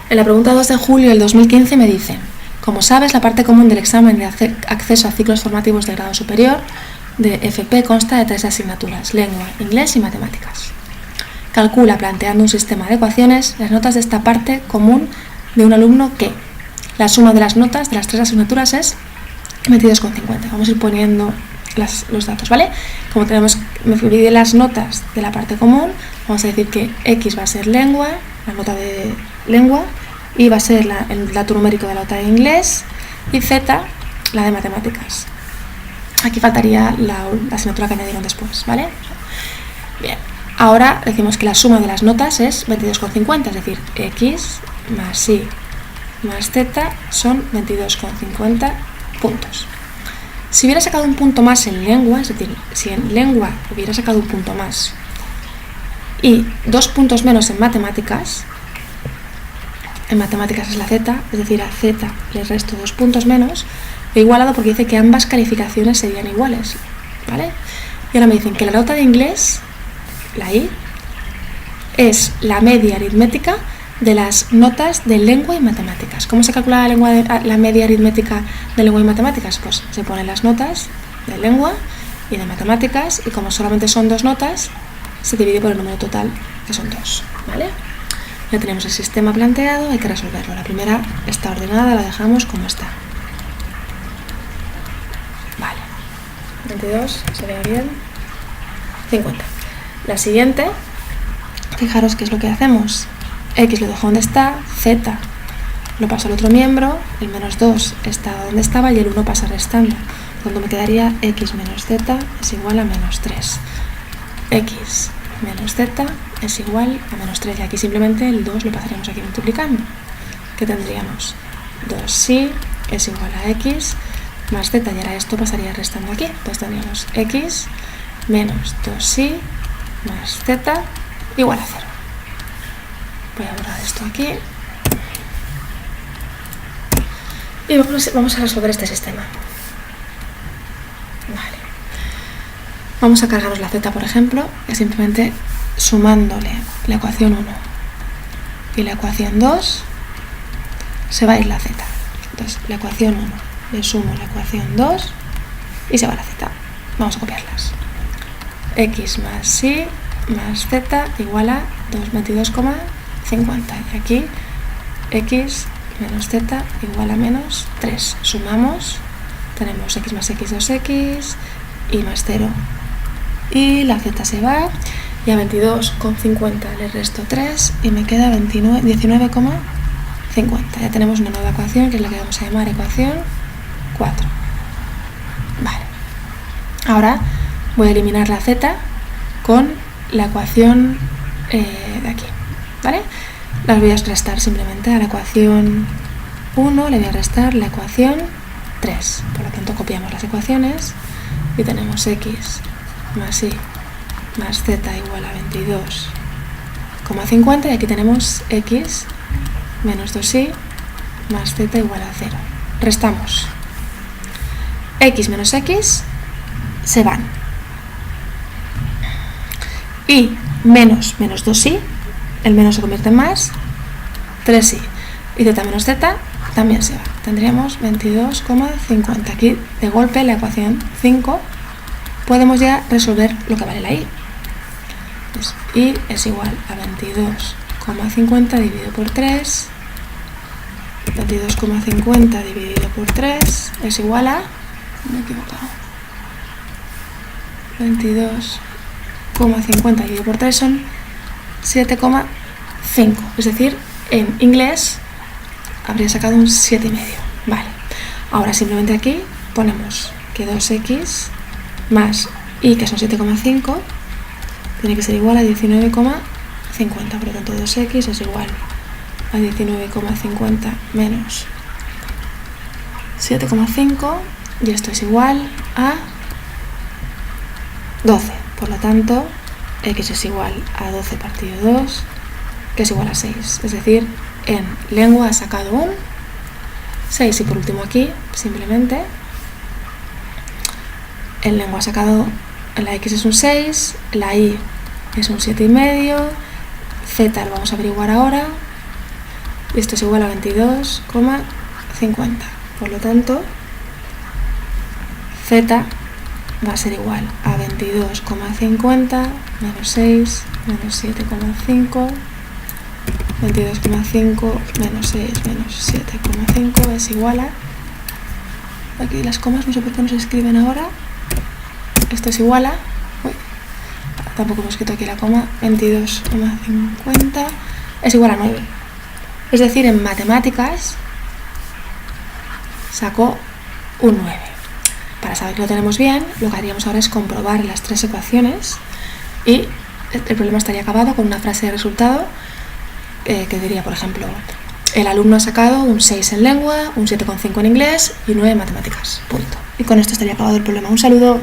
En la pregunta 2 de julio del 2015 me dicen: como sabes, la parte común del examen de acceso a ciclos formativos de grado superior de FP consta de 3 asignaturas: lengua, inglés y matemáticas. Calcula, planteando un sistema de ecuaciones, las notas de esta parte común de un alumno que la suma de las notas de las 3 asignaturas es 22,50. Vamos a ir poniendo los datos, ¿vale? Como tenemos que dividir las notas de la parte común, vamos a decir que X va a ser lengua, la nota de lengua, y va a ser el dato numérico de la nota de inglés, y Z la de matemáticas. Aquí faltaría la asignatura que añadieron después, ¿vale? Bien, ahora decimos que la suma de las notas es 22,50, es decir, X más Y más Z son 22,50 puntos. Si hubiera sacado un punto más en lengua, es decir, si en lengua hubiera sacado un punto más y 2 puntos menos en matemáticas es la Z, es decir, a Z le resto 2 puntos menos, he igualado porque dice que ambas calificaciones serían iguales, ¿vale? Y ahora me dicen que la nota de inglés, la I, es la media aritmética de las notas de lengua y matemáticas. ¿Cómo se calcula la media aritmética de lengua y matemáticas? Pues se ponen las notas de lengua y de matemáticas, y como solamente son 2 notas, se divide por el número total, que son 2, ¿vale? Ya tenemos el sistema planteado, hay que resolverlo. La primera está ordenada, la dejamos como está. Vale, 22, se ve bien, 50. La siguiente, fijaros qué es lo que hacemos. X lo dejo donde está, Z lo paso al otro miembro, el menos 2 está donde estaba y el 1 pasa restando. Cuando me quedaría X menos Z es igual a menos 3. X menos Z es igual a menos 3, y aquí simplemente el 2 lo pasaremos aquí multiplicando. ¿Qué tendríamos? 2y es igual a X más Z, y ahora esto pasaría restando aquí. Pues tendríamos X menos 2y más Z igual a 0. Voy a borrar esto aquí y vamos a resolver este sistema. Vale. Vamos a cargarnos la Z, por ejemplo, y simplemente sumándole la ecuación 1 y la ecuación 2 se va a ir la Z. Entonces la ecuación 1 le sumo la ecuación 2 y se va la Z. Vamos a copiarlas. X más Y más Z igual a 22,50, y aquí X menos Z igual a menos 3. Sumamos, tenemos X más X 2X, Y más 0, y la Z se va, y a 22,50 le resto 3 y me queda 19,50. Ya tenemos una nueva ecuación, que es la que vamos a llamar ecuación 4. Vale, ahora voy a eliminar la Z con la ecuación de aquí, ¿vale? Las voy a restar simplemente. A la ecuación 1 le voy a restar la ecuación 3. Por lo tanto, copiamos las ecuaciones y tenemos X más Y más Z igual a 22,50, y aquí tenemos X menos 2Y más Z igual a 0. Restamos. X menos X se van. Y menos 2Y, el menos se convierte en más, 3Y, y Z menos Z también se va. Tendríamos 22,50. Aquí de golpe la ecuación 5 podemos ya resolver lo que vale la Y. Pues Y es igual a 22,50 dividido por 3. 22,50 dividido por 3 es igual a... me he equivocado. 22,50 dividido por 3 son 7,5. Es decir, en inglés habría sacado un 7,5. Vale. Ahora simplemente aquí ponemos que 2x más y, que son 7,5, tiene que ser igual a 19,50. Por lo tanto, 2x es igual a 19,50 menos 7,5, y esto es igual a 12. Por lo tanto, x es igual a 12 partido 2, que es igual a 6. Es decir, en lengua ha sacado un 6. Y por último aquí, simplemente, en lengua ha sacado, la x es un 6, la y es un 7,5, z lo vamos a averiguar ahora, y esto es igual a 22,50. Por lo tanto, z va a ser igual a 22,50 menos 6 menos 7,5, 22,5 menos 6 menos 7,5 es igual a, aquí las comas no sé por qué no se escriben ahora, esto es igual a, tampoco hemos escrito aquí la coma, 22,50 es igual a 9. Es decir, en matemáticas sacó un 9. Para saber que lo tenemos bien, lo que haríamos ahora es comprobar las tres ecuaciones y el problema estaría acabado con una frase de resultado que diría, por ejemplo, el alumno ha sacado un 6 en lengua, un 7,5 en inglés y un 9 en matemáticas. Punto. Y con esto estaría acabado el problema. Un saludo.